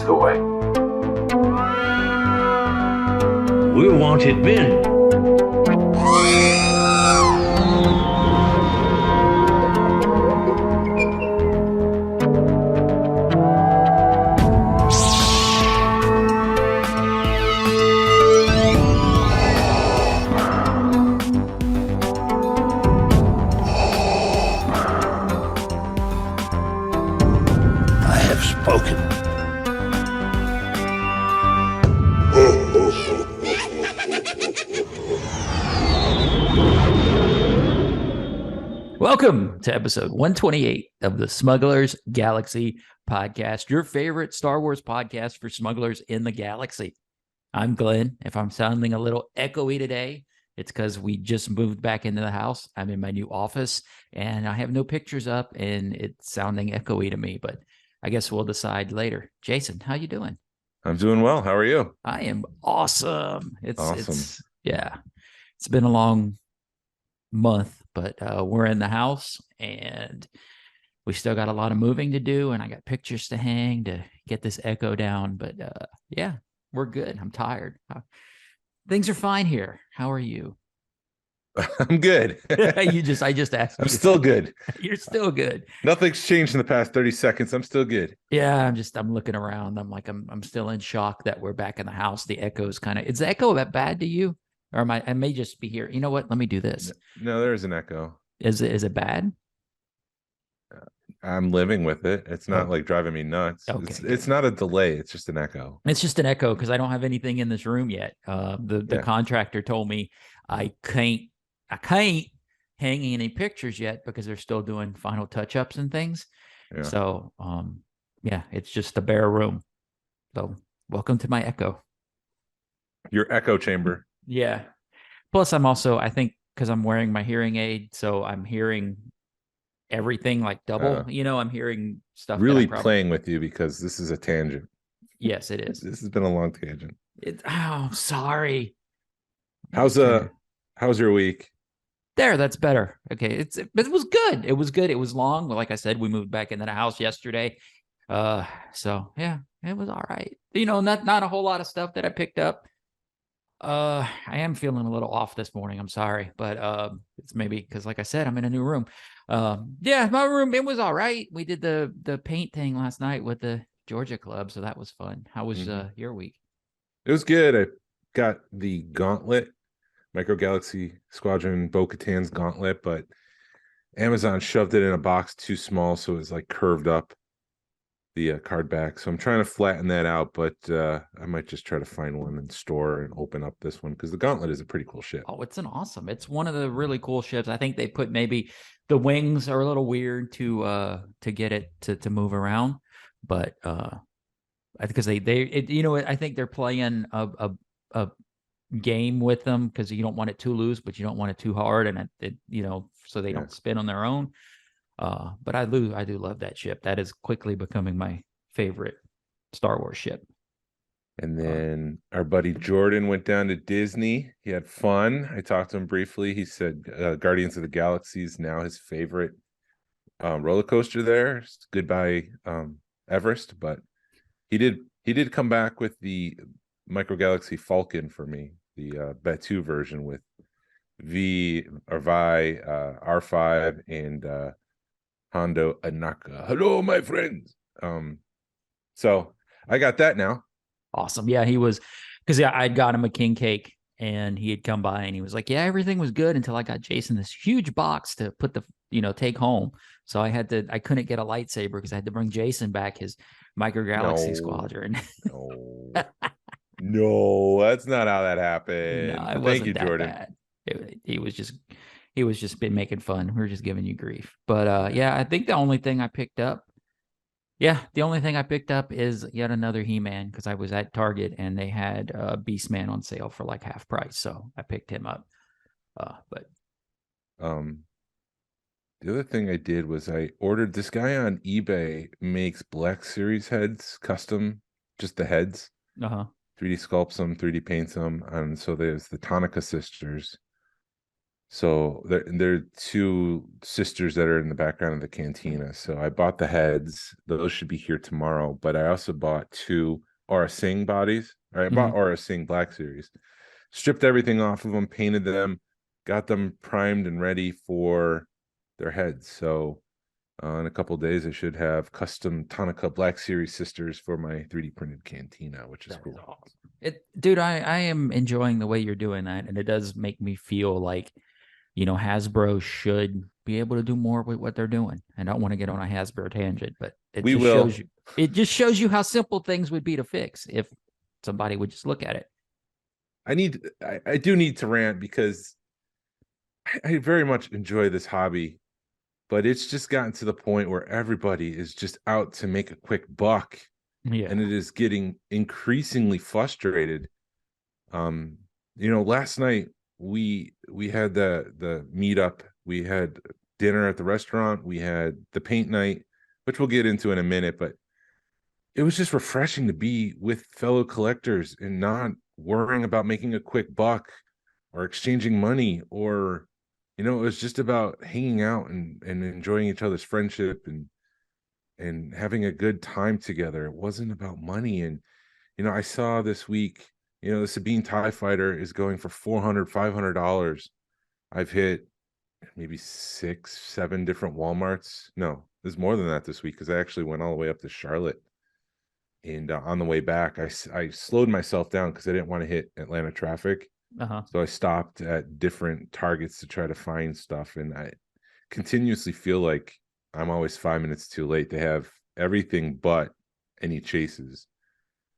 the way. We're wanted men. I have spoken. Welcome to episode 128 of the Smugglers Galaxy podcast, your favorite Star Wars podcast for smugglers in the galaxy. I'm Glenn. If I'm sounding a little echoey today, it's because we just moved back into the house. I'm in my new office and I have no pictures up and it's sounding echoey to me, but I guess we'll decide later. Jason, how you doing? I'm doing well. How are you? I am awesome. Awesome. It's been a long month, but we're in the house and we still got a lot of moving to do, and I got pictures to hang to get this echo down. But yeah, we're good. I'm tired. Things are fine here. How are you? I'm good. I just asked. I'm still good. You're still good. Nothing's changed in the past 30 seconds. I'm still good. Yeah, I'm looking around. I'm still in shock that we're back in the house. The echo's is the echo that bad to you? Or I may just be here. You know what? Let me do this. No, there is an echo. Is it bad? I'm living with it. It's not like driving me nuts. Okay, it's not a delay. It's just an echo. It's just an echo because I don't have anything in this room yet. The contractor told me I can't hang any pictures yet because they're still doing final touch-ups and things. Yeah. So it's just a bare room. So welcome to my echo. Your echo chamber. Yeah. Plus I'm also, I think because I'm wearing my hearing aid, so I'm hearing everything like double. I'm hearing stuff really playing with you because this is a tangent. Yes, it is. This has been a long tangent. Sorry. How's your week? That's better. Okay. It was good. It was good. It was long. Like I said, we moved back into the house yesterday. So yeah, it was all right. Not a whole lot of stuff that I picked up. I am feeling a little off this morning. I'm sorry, but it's maybe because, like I said, I'm in a new room. My room, it was all right. We did the paint thing last night with the Georgia Club, so that was fun. How was your week? It was good. I got the Gauntlet, Micro Galaxy Squadron Bo-Katan's Gauntlet, but Amazon shoved it in a box too small, so it was like curved up the card back. So I'm trying to flatten that out, but I might just try to find one in store and open up this one because the Gauntlet is a pretty cool ship. Oh, it's it's one of the really cool ships. I think they put maybe the wings are a little weird to get it to move around, but because I think they're playing a game with them because you don't want it too loose, but you don't want it too hard, and so they don't spin on their own. But I do love that ship. That is quickly becoming my favorite Star Wars ship. And then our buddy Jordan went down to Disney. He had fun. I talked to him briefly. He said Guardians of the Galaxy is now his favorite roller coaster there. Goodbye Everest, but he did come back with the Micro Galaxy Falcon for me, the Batu version with Vi, R5, and Hondo Anaka. Hello, my friends. So I got that now. Awesome. Yeah, he was, because I'd got him a king cake and he had come by and he was like, yeah, everything was good until I got Jason this huge box to put take home. So I couldn't get a lightsaber because I had to bring Jason back his Micro Galaxy Squadron. No, that's not how that happened. No, it Thank you, wasn't that Jordan. bad. He was just been making fun. We were just giving you grief. But I think the only thing I picked up is yet another He-Man because I was at Target and they had Beastman on sale for like half price. So I picked him up. The other thing I did was I ordered, this guy on eBay makes Black Series heads custom, just the heads. 3D sculpts them, 3D paints them. And so there's the Tonica sisters. So there are two sisters that are in the background of the cantina. So I bought the heads; those should be here tomorrow. But I also bought two Aura Singh bodies. Or I bought Mhm. Aura Singh Black Series, stripped everything off of them, painted them, got them primed and ready for their heads. So in a couple of days, I should have custom Tonica Black Series sisters for my 3D printed cantina, which is That is cool. awesome. Dude, I am enjoying the way you're doing that, and it does make me feel like, Hasbro should be able to do more with what they're doing. I don't want to get on a Hasbro tangent, but We will. it just shows you how simple things would be to fix if somebody would just look at it. I do need to rant because I very much enjoy this hobby, but it's just gotten to the point where everybody is just out to make a quick buck, Yeah. and it is getting increasingly frustrated. Last night we had the meetup, we had dinner at the restaurant, we had the paint night, which we'll get into in a minute, but it was just refreshing to be with fellow collectors and not worrying about making a quick buck or exchanging money, or it was just about hanging out and enjoying each other's friendship and having a good time together. It wasn't about money. And I saw this week, the Sabine TIE Fighter is going for $400-$500. I've hit maybe 6-7 different Walmarts. No, there's more than that this week because I actually went all the way up to Charlotte. And on the way back, I slowed myself down because I didn't want to hit Atlanta traffic. Uh-huh. So I stopped at different Targets to try to find stuff. And I continuously feel like I'm always 5 minutes too late. They have everything but any chases.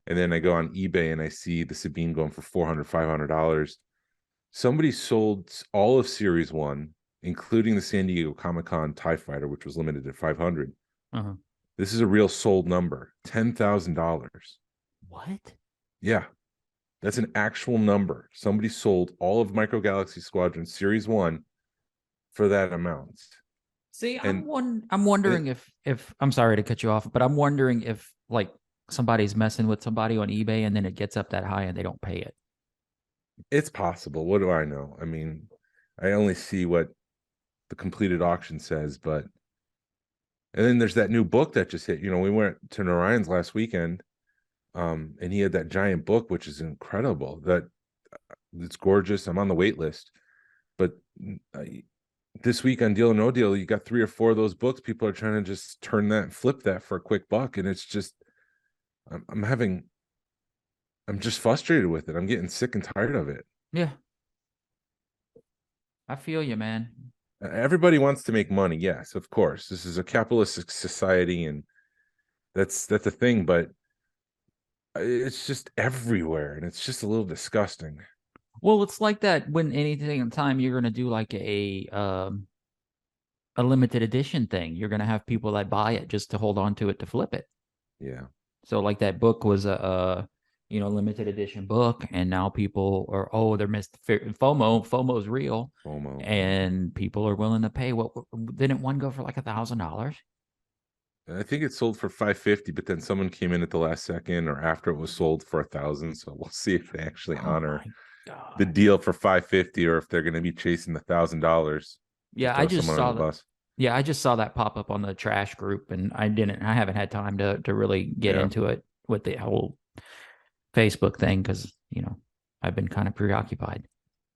And then I go on eBay and I see the Sabine going for $400-$500. Somebody sold all of Series 1, including the San Diego Comic-Con TIE Fighter, which was limited at 500. Uh-huh. This is a real sold number, $10,000. What? Yeah, that's an actual number. Somebody sold all of Micro Galaxy Squadron Series 1 for that amount. See, And I'm wondering if I'm sorry to cut you off, but I'm wondering if like somebody's messing with somebody on eBay and then it gets up that high and they don't pay it. it's possible. What do I know? I mean, I only see what the completed auction says, but and then there's that new book that just hit. We went to Narayan's last weekend, and he had that giant book, which is incredible. It's gorgeous. I'm on the wait list, but this week on Deal or No Deal, you got 3 or 4 of those books. People are trying to just turn that and flip that for a quick buck, and it's just I'm just frustrated with it. I'm getting sick and tired of it. Yeah. I feel you, man. Everybody wants to make money. Yes, of course. This is a capitalistic society, and that's a thing, but it's just everywhere, and it's just a little disgusting. Well, it's like that when anything in time you're gonna do like a limited edition thing. You're gonna have people that buy it just to hold on to it to flip it. Yeah. So like that book was a limited edition book, and now people are they're missed FOMO. FOMO's real, FOMO. and people are willing to pay. What didn't one go for like $1,000? I think it sold for $550, but then someone came in at the last second or after it was sold for $1,000. So we'll see if they actually honor the deal for $550 or if they're going to be chasing the $1,000. Yeah, I just saw that. Yeah, I just saw that pop up on the trash group, and I haven't had time to really get into it with the whole Facebook thing because I've been kind of preoccupied.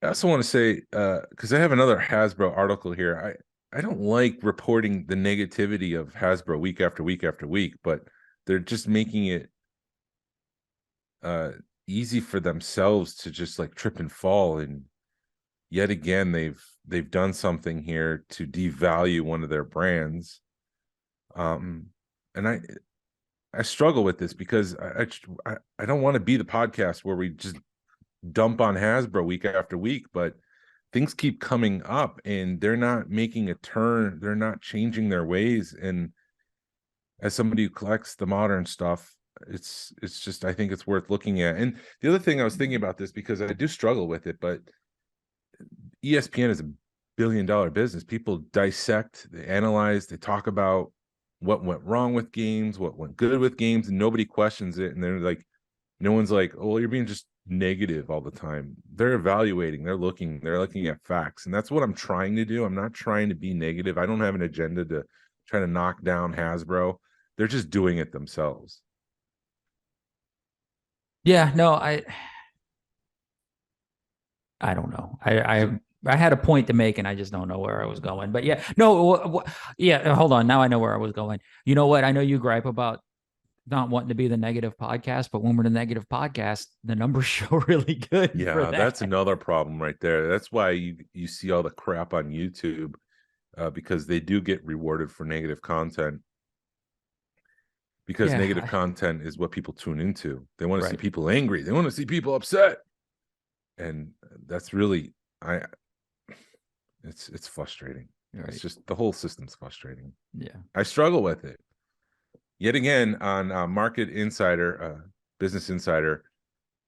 I also want to say because I have another Hasbro article here. I don't like reporting the negativity of Hasbro week after week after week, but they're just making it easy for themselves to just like trip and fall. And yet again, they've done something here to devalue one of their brands. And I struggle with this because I don't want to be the podcast where we just dump on Hasbro week after week, but things keep coming up and they're not making a turn. They're not changing their ways. And as somebody who collects the modern stuff, it's just, I think it's worth looking at. And the other thing I was thinking about this, because I do struggle with it, but ESPN is $1 billion business. People dissect, they analyze, they talk about what went wrong with games, what went good with games, and nobody questions it. And they're like, no one's like, oh, you're being just negative all the time. They're evaluating, they're looking at facts. And that's what I'm trying to do. I'm not trying to be negative. I don't have an agenda to try to knock down Hasbro. They're just doing it themselves. Yeah, no, I don't know. I had a point to make, and I just don't know where I was going. But yeah, no, yeah. Hold on. Now I know where I was going. You know what? I know you gripe about not wanting to be the negative podcast, but when we're the negative podcast, the numbers show really good. For Yeah, that. that's another problem right there. That's why you see all the crap on YouTube, because they do get rewarded for negative content. Because Yeah, negative content is what people tune into. They want to see right. people angry. They want to see people upset. And that's really it's frustrating. Right. It's just the whole system's frustrating. Yeah. I struggle with it. Yet again, on Market Insider, Business Insider,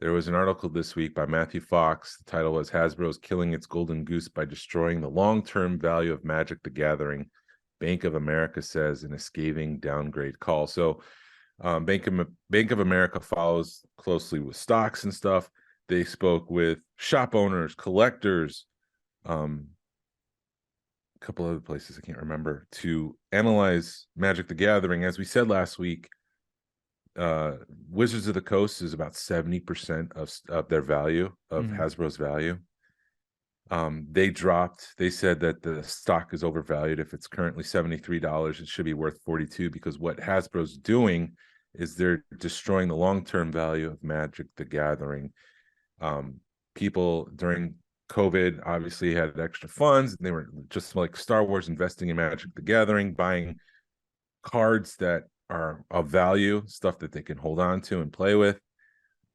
there was an article this week by Matthew Fox. The title was Hasbro's Killing Its Golden Goose by Destroying the Long-Term Value of Magic the Gathering. Bank of America says in a scathing downgrade call. So Bank of America follows closely with stocks and stuff. They spoke with shop owners, collectors, a couple other places I can't remember, to analyze Magic the Gathering. As we said last week, Wizards of the Coast is about 70% of their value, of Hasbro's value. They said that the stock is overvalued. If it's currently $73, it should be worth $42, because what Hasbro's doing is they're destroying the long-term value of Magic the Gathering. People during COVID obviously had extra funds, and they were just like Star Wars, investing in Magic the Gathering, buying cards that are of value, stuff that they can hold on to and play with.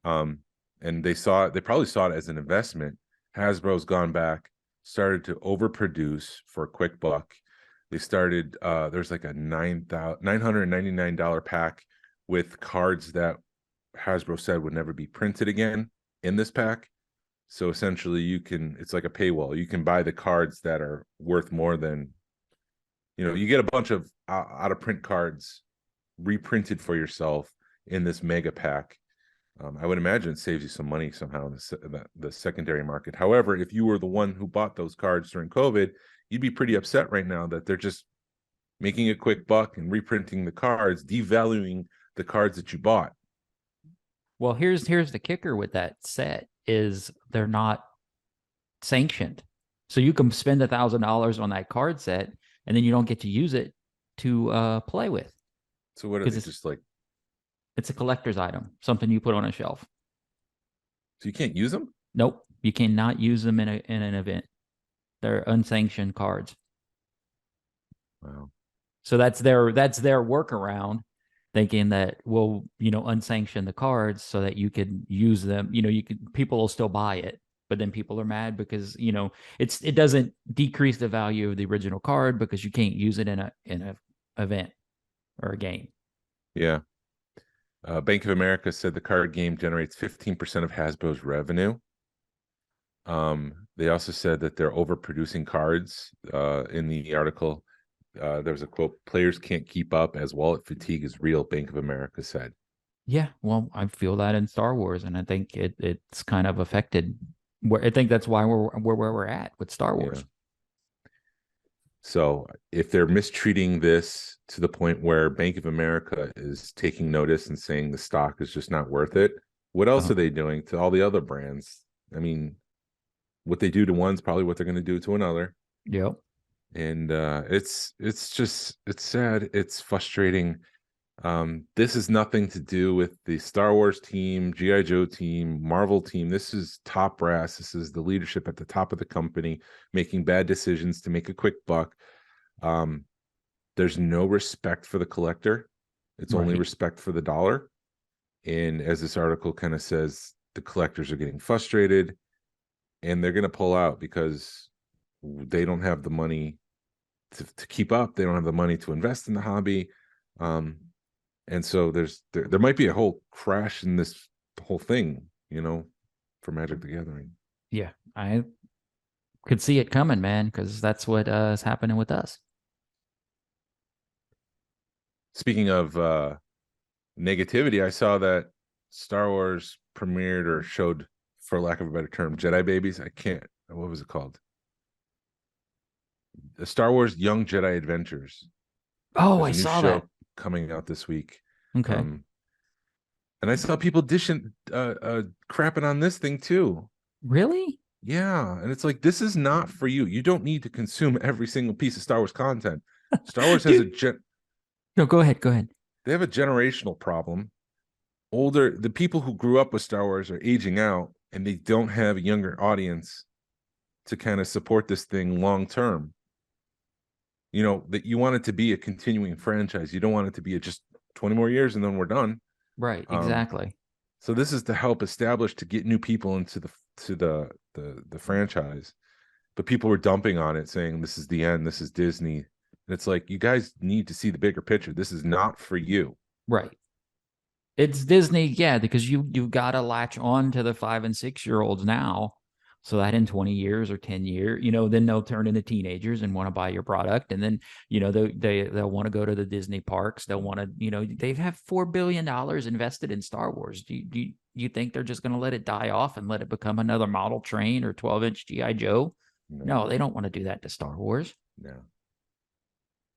And they probably saw it as an investment. Hasbro's gone back, started to overproduce for a quick buck. They started, there's like a $999 pack with cards that Hasbro said would never be printed again in this pack. So essentially it's like a paywall. You can buy the cards that are worth more than, you get a bunch of out of print cards reprinted for yourself in this mega pack. I would imagine it saves you some money somehow in the secondary market. However, if you were the one who bought those cards during COVID, you'd be pretty upset right now that they're just making a quick buck and reprinting the cards, devaluing the cards that you bought. Well, here's the kicker with that set is they're not sanctioned. So you can spend $1,000 on that card set, and then you don't get to use it to play with. So what are they, just like? It's a collector's item, something you put on a shelf. So you can't use them? Nope, you cannot use them in an event. They're unsanctioned cards. Wow. So that's their workaround, thinking that we'll unsanction the cards so that you could use them. People will still buy it, but then people are mad because it doesn't decrease the value of the original card because you can't use it in a event or a game. Yeah. Bank of America said the card game generates 15% of Hasbro's revenue. They also said that they're overproducing cards. In the article, there was a quote: "Players can't keep up as wallet fatigue is real," Bank of America said. Yeah, well, I feel that in Star Wars, and I think it's kind of affected. I think that's why we're where we're at with Star Wars. Yeah. So if they're mistreating this to the point where Bank of America is taking notice and saying the stock is just not worth it, what else are they doing to all the other brands? I mean, what they do to one's probably what they're going to do to another. Yep. And it's sad. It's frustrating. This is nothing to do with the Star Wars team, G.I. Joe team, Marvel team. This is top brass. This is the leadership at the top of the company making bad decisions to make a quick buck. There's no respect for the collector. It's only respect for the dollar. And as this article kind of says, the collectors are getting frustrated and they're going to pull out because they don't have the money to keep up. They don't have the money to invest in the hobby. And so there might be a whole crash in this whole thing, for Magic the Gathering. Yeah, I could see it coming, man, because that's what is happening with us. Speaking of negativity, I saw that Star Wars premiered or showed for lack of a better term, Jedi babies. I can't. What was it called? The Star Wars Young Jedi Adventures. Oh, There's I a new saw show that. coming out this week. Okay. And I saw people dishing crapping on this thing too. Really? Yeah, and it's like, this is not for you. You don't need to consume every single piece of Star Wars content. Star Wars has Dude. No, go ahead. Go ahead. they have a generational problem. The people who grew up with Star Wars are aging out, and they don't have a younger audience to kind of support this thing long term. You know, that you want it to be a continuing franchise. You don't want it to be just 20 more years and then we're done. Right. Exactly. So this is to help establish, to get new people into the franchise. But people were dumping on it, saying this is the end, this is Disney. And it's like, you guys need to see the bigger picture. This is not for you. Right. It's Disney, yeah, because you've got to latch on to the 5 and 6 year olds now, so that in 20 years or 10 years, then they'll turn into teenagers and want to buy your product, and then they'll want to go to the Disney parks. They'll want to, they have $4 billion invested in Star Wars. Do you think they're just going to let it die off and let it become another model train or 12-inch GI Joe? No, they don't want to do that to Star Wars. No.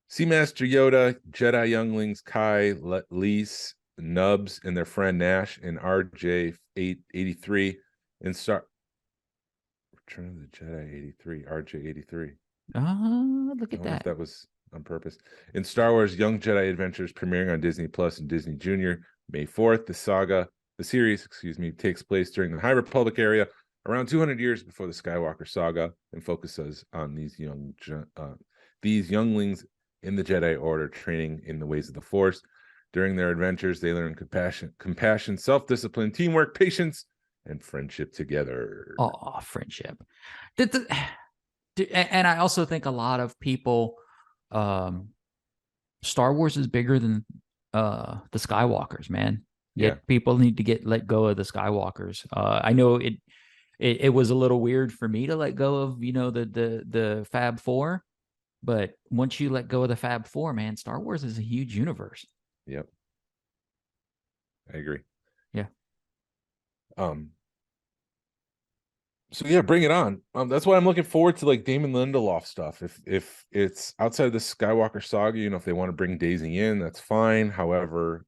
Seamaster Yoda, Jedi younglings Kai, Lise, Nubs, and their friend Nash, and RJ-83 and Return of the Jedi 83, RJ-83. Look at that. If that was on purpose. In Star Wars Young Jedi Adventures, premiering on Disney Plus and Disney Junior May 4th, the series, takes place during the High Republic area, around 200 years before the Skywalker saga, and focuses on these younglings in the Jedi Order training in the ways of the Force. During their adventures, they learn compassion, self-discipline, teamwork, patience, and friendship together. Oh, friendship. And I also think a lot of people, Star Wars is bigger than the Skywalkers, man. Yet people need to let go of the Skywalkers. I know it was a little weird for me to let go of, the Fab Four, but once you let go of the Fab Four, man, Star Wars is a huge universe. Yep. I agree. Yeah. So yeah, bring it on. That's why I'm looking forward to like Damon Lindelof stuff. If it's outside of the Skywalker saga, if they want to bring Daisy in, that's fine. However,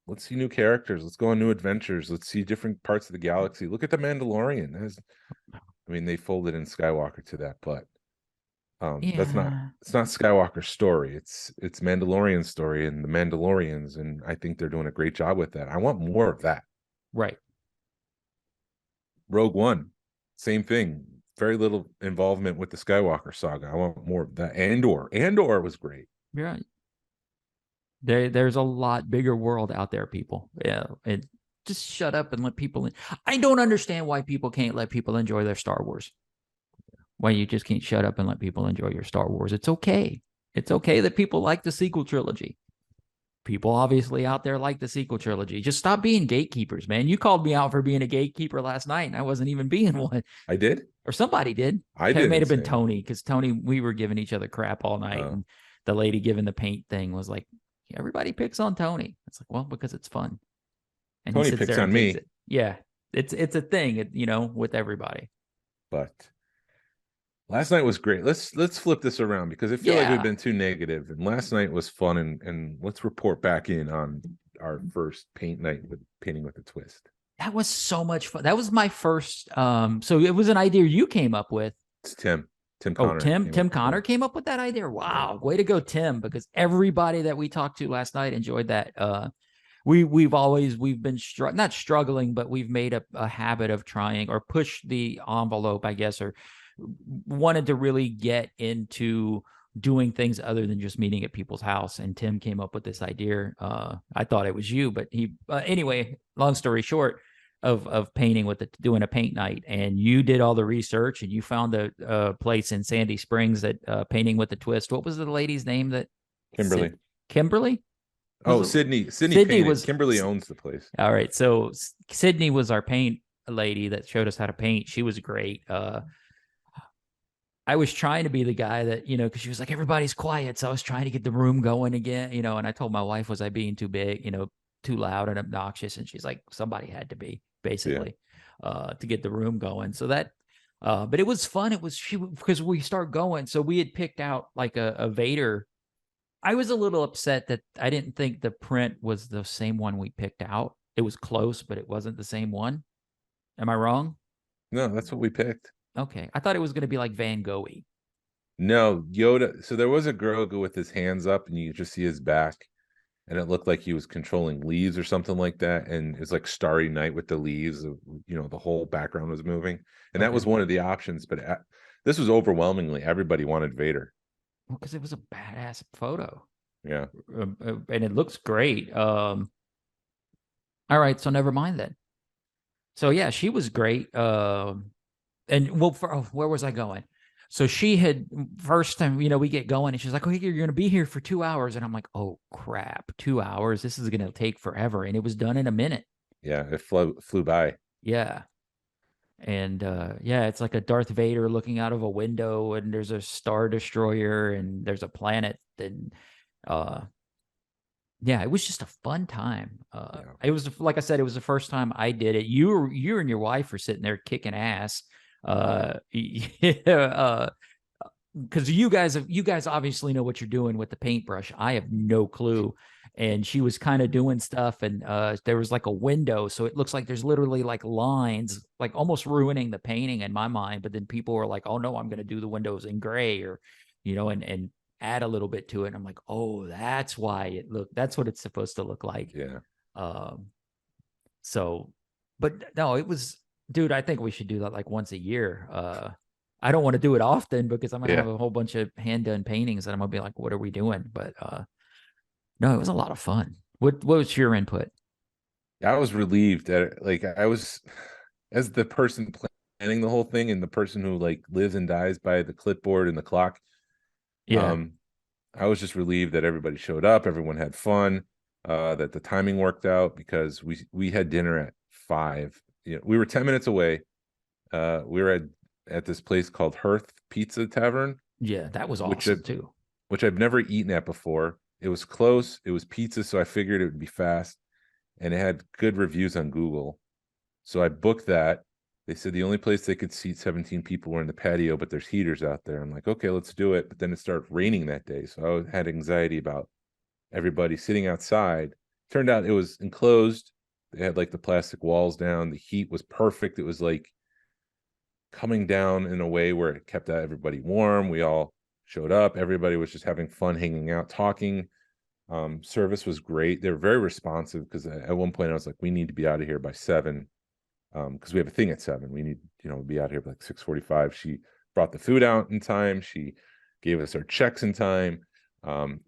let's see new characters. Let's go on new adventures. Let's see different parts of the galaxy. Look at the Mandalorian. They folded in Skywalker to that, but it's not Skywalker's story. It's Mandalorian's story and the Mandalorians, and I think they're doing a great job with that. I want more of that. Right. Rogue One, same thing. Very little involvement with the Skywalker saga. I want more of that. Andor was great. You're right. There's a lot bigger world out there, people. Yeah, and just shut up and let people in. I don't understand why people can't let people enjoy their Star Wars. Why you just can't shut up and let people enjoy your Star Wars. It's okay. It's okay that people like the sequel trilogy. People obviously out there like the sequel trilogy. Just stop being gatekeepers, man. You called me out for being a gatekeeper last night, and I wasn't even being one. I did? Or somebody did. It may have been Tony, because Tony, we were giving each other crap all night, and the lady giving the paint thing was like, everybody picks on Tony. It's like, well, because it's fun. And Tony picks on me. Yeah, it's a thing, with everybody. But last night was great. Let's flip this around, because I feel like we've been too negative. And last night was fun, and let's report back in on our first paint night with Painting with a Twist. That was so much fun. That was my first. So it was an idea you came up with. It's Tim Connor. Tim Connor came up with that idea. Wow, way to go, Tim! Because everybody that we talked to last night enjoyed that. We've been not struggling, but we've made a habit of trying or push the envelope, I guess, or wanted to really get into doing things other than just meeting at people's house. And Tim came up with this idea. I thought it was you, but he anyway, long story short, of painting doing a paint night, and you did all the research, and you found a place in Sandy Springs that Painting with a Twist. What was the lady's name? That Kimberly. Kimberly? Sydney was. Kimberly owns the place. All right, so Sydney was our paint lady that showed us how to paint. She was great. I was trying to be the guy that, because she was like, everybody's quiet. So I was trying to get the room going again, and I told my wife, was I being too big, too loud and obnoxious? And she's like, somebody had to be, basically. to get the room going. So that, but it was fun. It was because we start going. So we had picked out like a Vader. I was a little upset that I didn't think the print was the same one we picked out. It was close, but it wasn't the same one. Am I wrong? No, that's what we picked. Okay. I thought it was going to be like Van Gogh-y. No, Yoda. So there was a Grogu with his hands up, and you could just see his back, and it looked like he was controlling leaves or something like that. And it was like Starry Night with the leaves. The whole background was moving, and that was Okay. one of the options. But this was overwhelmingly everybody wanted Vader. Well, because it was a badass photo. Yeah, And it looks great. All right, so never mind then. So yeah, she was great. And well, where was I going? So she had first time, we get going, and she's like, "Oh, you're going to be here for 2 hours," and I'm like, "Oh crap, 2 hours! This is going to take forever." And it was done in a minute. yeah, it flew by. Yeah, and yeah, it's like a Darth Vader looking out of a window, and there's a Star Destroyer, and there's a planet, and uh, yeah, it was just a fun time. Yeah. It was, like I said, it was the first time I did it. You and your wife were sitting there kicking ass. Yeah, because you guys obviously know what you're doing with the paintbrush. I have no clue. And she was kind of doing stuff, and there was like a window, so it looks like there's literally like lines, like almost ruining the painting in my mind. But then people were like, "Oh no, I'm going to do the windows in gray," or and add a little bit to it. And I'm like, "Oh, that's why that's what it's supposed to look like." Yeah. Um, so, but no, it was, dude, I think we should do that like once a year. I don't want to do it often because I'm gonna have Yeah. a whole bunch of hand done paintings, and I'm gonna be like, "What are we doing?" But no, it was a lot of fun. What was your input? I was relieved that like I was as the person planning the whole thing and the person who like lives and dies by the clipboard and the clock. Yeah, Um, I was just relieved that everybody showed up, everyone had fun, that the timing worked out because we had dinner at 5. We were 10 minutes away. We were at this place called Hearth Pizza Tavern, yeah, that was which awesome too. I've never eaten at before. It was close. It was pizza, so I figured it would be fast, and it had good reviews on Google. So I booked that. They said the only place they could seat 17 people were in the patio, but there's heaters out there. I'm like, okay, let's do it. But then it started raining that day, so I had anxiety about everybody sitting outside. Turned out it was enclosed. They had like the plastic walls down. The heat was perfect. It was like coming down in a way where it kept everybody warm. We all showed up. Everybody was just having fun, hanging out, talking. Service was great. They were very responsive because at one point I was like, we need to be out of here by 7 because we have a thing at 7. We need be out here by like 6:45. She brought the food out in time. She gave us our checks in time.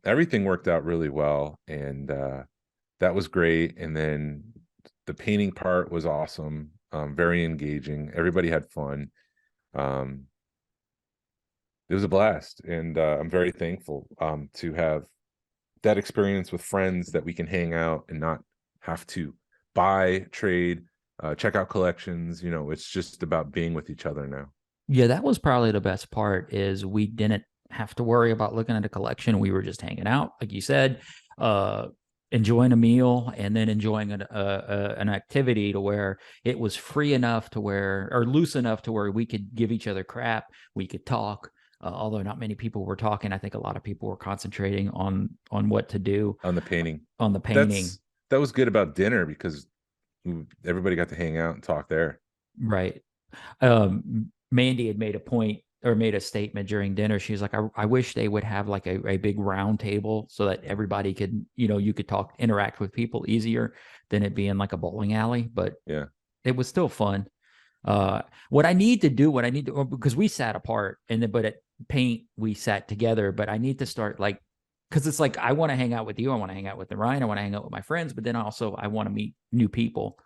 Everything worked out really well, and that was great. And then the painting part was awesome, very engaging. Everybody had fun. It was a blast, and I'm very thankful to have that experience with friends that we can hang out and not have to buy, trade, check out collections. It's just about being with each other now. Yeah, that was probably the best part is we didn't have to worry about looking at a collection. We were just hanging out, like you said, enjoying a meal and then enjoying an activity to where it was free enough to where, or loose enough to where we could give each other crap. We could talk. Although not many people were talking, I think a lot of people were concentrating on what to do On the painting. on the painting. That was good about dinner because everybody got to hang out and talk there. Right. Mandy had made a point or made a statement during dinner. She was like, I wish they would have like a big round table so that everybody could, you could interact with people easier than it being like a bowling alley. But Yeah, it was still fun. What I need to do, because we sat apart but at paint, we sat together, but I need to start like, because it's like, I want to hang out with you. I want to hang out with Ryan. I want to hang out with my friends, but then also I want to meet new people.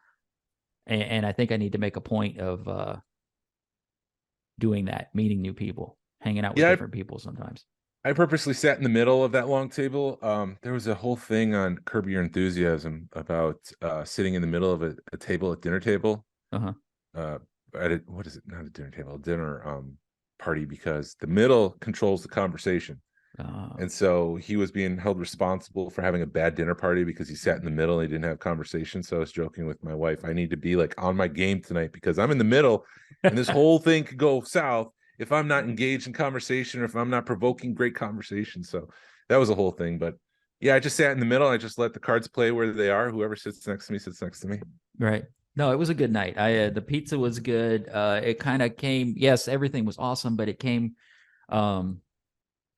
And I think I need to make a point of doing that, meeting new people, hanging out with different people sometimes. I purposely sat in the middle of that long table. There was a whole thing on Curb Your Enthusiasm about sitting in the middle of a table at dinner table. Uh-huh. What is it? Not a dinner table, a dinner party, because the middle controls the conversation. And so he was being held responsible for having a bad dinner party because he sat in the middle and he didn't have conversation. So I was joking with my wife, I need to be like on my game tonight because I'm in the middle and this whole thing could go south if I'm not engaged in conversation or if I'm not provoking great conversation. So that was a whole thing. But yeah, I just sat in the middle. I just let the cards play where they are. Whoever sits next to me sits next to me. Right. No, it was a good night. The pizza was good. It kind of came, yes, everything was awesome, but it came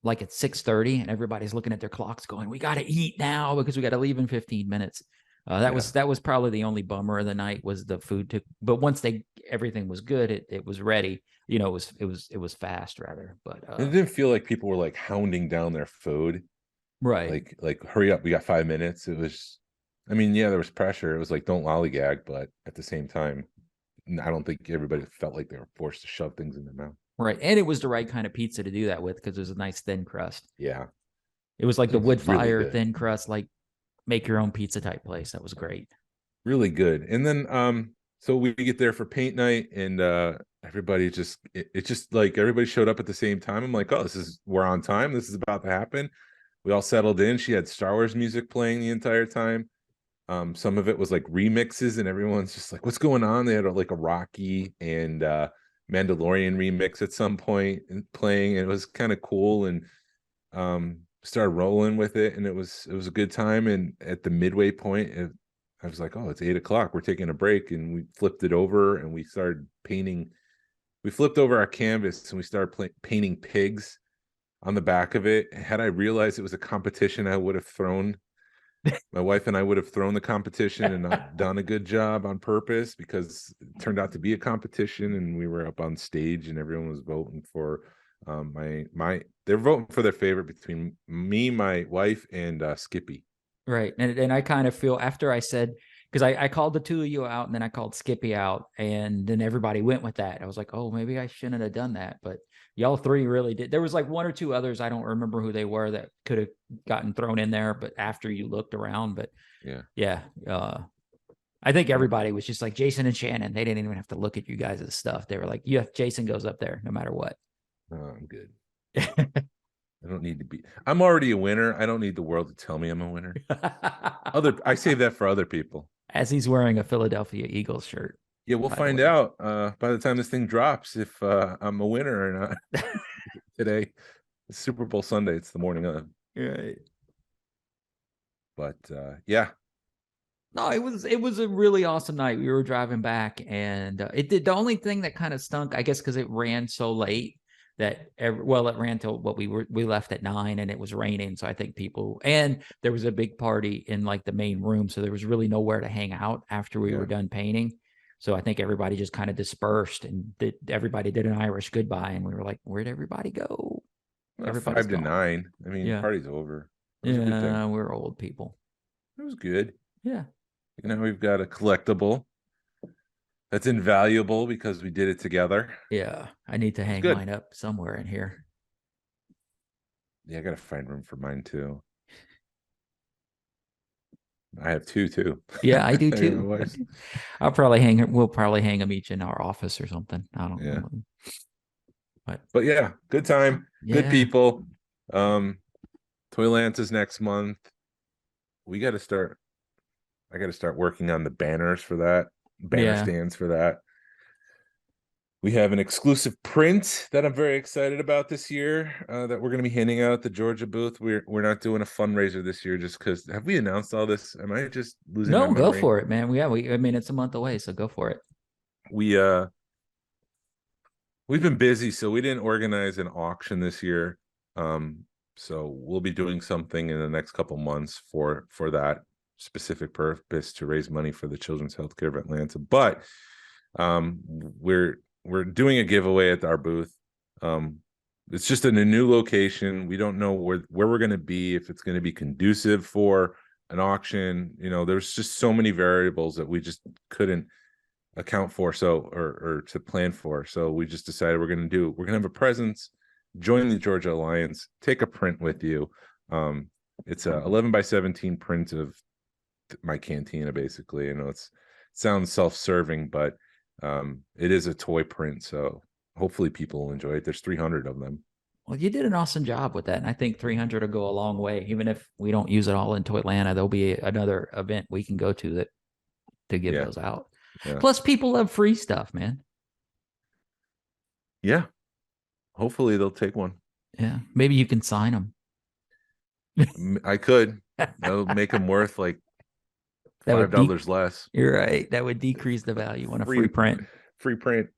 like at 6:30 and everybody's looking at their clocks going, we got to eat now because we got to leave in 15 minutes. That was probably the only bummer of the night was the food but once everything was good, it was ready. You know, it was fast rather, but It didn't feel like people were like hounding down their food. right. Like hurry up, we got 5 minutes. It was, I mean, yeah, there was pressure. It was like, don't lollygag, but at the same time, I don't think everybody felt like they were forced to shove things in their mouth. Right. And it was the right kind of pizza to do that with because it was a nice thin crust. Yeah. It was like the wood Really fire good. thin crust, like make your own pizza type place. That was great. Really good. And then so we get there for paint night and everybody just it's just like everybody showed up at the same time. I'm like, oh, we're on time. This is about to happen. We all settled in. She had Star Wars music playing the entire time. Some of it was like remixes, and everyone's just like, what's going on? They had like a Rocky and Mandalorian remix at some point and playing, and it was kind of cool, and started rolling with it, and it was a good time. And at the midway point, I was like, oh, it's 8 o'clock. We're taking a break, and we flipped it over and we started painting. We flipped over our canvas and we started painting pigs on the back of it. Had I realized it was a competition, I would have thrown my wife and I would have thrown the competition and not done a good job on purpose because it turned out to be a competition and we were up on stage and everyone was voting for they're voting for their favorite between me, my wife, and Skippy. Right. And I kind of feel after I said, because I called the two of you out and then I called Skippy out and then everybody went with that. I was like, oh, maybe I shouldn't have done that. But y'all three really did. There was like one or two others. I don't remember who they were that could have gotten thrown in there, but after you looked around, but yeah. I think everybody was just like Jason and Shannon. They didn't even have to look at you guys' stuff. They were like, yeah, Jason goes up there no matter what. I'm good. I don't need to be. I'm already a winner. I don't need the world to tell me I'm a winner. I save that for other people. As he's wearing a Philadelphia Eagles shirt. Yeah, we'll find out by the time this thing drops if I'm a winner or not. Today, it's Super Bowl Sunday. It's the morning of. Right. But yeah. No, it was a really awesome night. We were driving back, and it did. The only thing that kind of stunk, I guess, because it ran so late that it ran till what we left at 9 and it was raining. So I think and there was a big party in like the main room. So there was really nowhere to hang out after we were done painting. So I think everybody just kind of dispersed and everybody did an Irish goodbye. And we were like, where'd everybody go? 5 to 9. I mean, party's over. Yeah, we're old people. It was good. Yeah. Now we've got a collectible that's invaluable because we did it together. Yeah. I need to hang mine up somewhere in here. Yeah, I got to find room for mine too. I have two too. Yeah, I do too. We'll probably hang them each in our office or something. I don't know. But yeah, good time. Good people. Toyland is next month. I got to start working on the banners for that. Banner stands for that. We have an exclusive print that I'm very excited about this year that we're going to be handing out at the Georgia booth. We're not doing a fundraiser this year just because. Have we announced all this? Am I just losing my memory? No, go for it, man. I mean, it's a month away, so go for it. We've been busy, so we didn't organize an auction this year. So we'll be doing something in the next couple months for that specific purpose to raise money for the Children's Healthcare of Atlanta. But we're doing a giveaway at our booth. It's just in a new location. We don't know where we're going to be, if it's going to be conducive for an auction. You know, there's just so many variables that we just couldn't account for, or to plan for. So we just decided we're going to have a presence, join the Georgia Alliance, take a print with you. It's a 11 by 17 print of my cantina, basically. I know it sounds self-serving, but it is a toy print, so hopefully people will enjoy it. There's 300 of them. Well, you did an awesome job with that. And I think 300 will go a long way. Even if we don't use it all into Atlanta, there'll be another event we can go to that to give Yeah. those out. Yeah. Plus, people love free stuff, man. Yeah. Hopefully they'll take one. Yeah. Maybe you can sign them. I could. That'll make them worth like That would $5 less. You're right. That would decrease the value on a free print. Free print.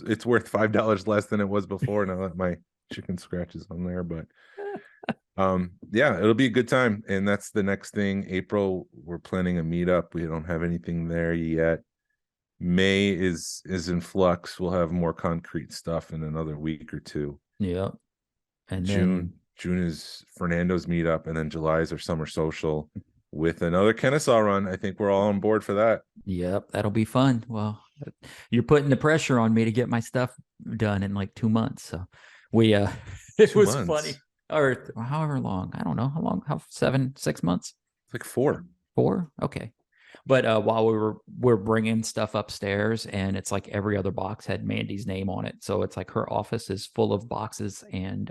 It's worth $5 less than it was before. Now that my chicken scratches on there, but yeah, it'll be a good time. And that's the next thing. April, we're planning a meetup. We don't have anything there yet. May is in flux. We'll have more concrete stuff in another week or two. Yep. And June is Fernando's meetup, and then July is our summer social with another Kennesaw run. I think we're all on board for that. Yep, that'll be fun. Well, you're putting the pressure on me to get my stuff done in like 2 months. So we it 2 was months. funny. Or however long. I don't know how long, 6 months? It's like 4. 4? Okay. But while we're bringing stuff upstairs, and it's like every other box had Mandy's name on it. So it's like her office is full of boxes and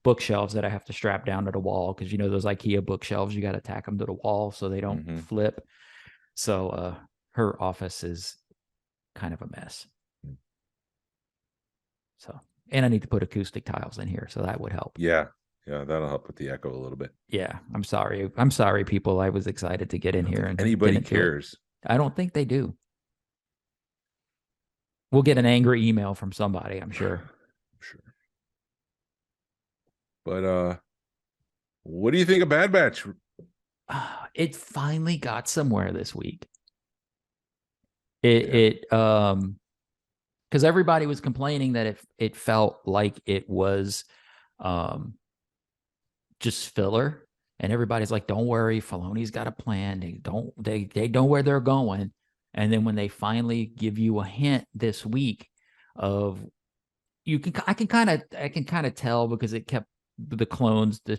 bookshelves that I have to strap down to the wall, because those IKEA bookshelves, you got to tack them to the wall so they don't flip. So her office is kind of a mess. So, and I need to put acoustic tiles in here, so that would help. Yeah, that'll help with the echo a little bit. Yeah, I'm sorry, people. I was excited to get in here, and anybody cares. I don't think they do. We'll get an angry email from somebody, I'm sure. Sure. But what do you think of Bad Batch? It finally got somewhere this week. Because everybody was complaining that it felt like it was just filler, and everybody's like, "Don't worry, Filoni's got a plan. They know where they're going." And then when they finally give you a hint this week of, I can kind of tell, because it kept the clones, the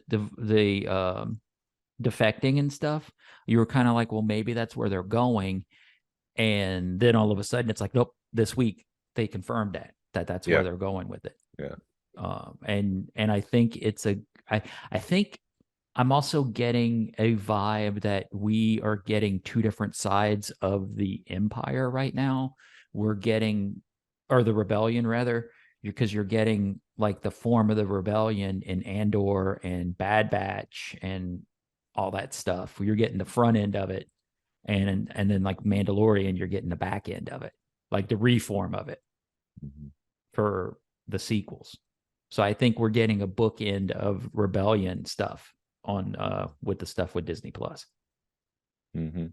defecting and stuff. You were kind of like, well, maybe that's where they're going. And then all of a sudden it's like, nope, this week they confirmed that's where they're going with it. Yeah. And I think I think I'm also getting a vibe that we are getting two different sides of the Empire right now. We're getting, or the rebellion rather, because you're getting like the form of the rebellion in Andor and Bad Batch and all that stuff. You're getting the front end of it. And then like Mandalorian, you're getting the back end of it, like the reform of it for the sequels. So I think we're getting a bookend of rebellion stuff on with the stuff with Disney Plus. I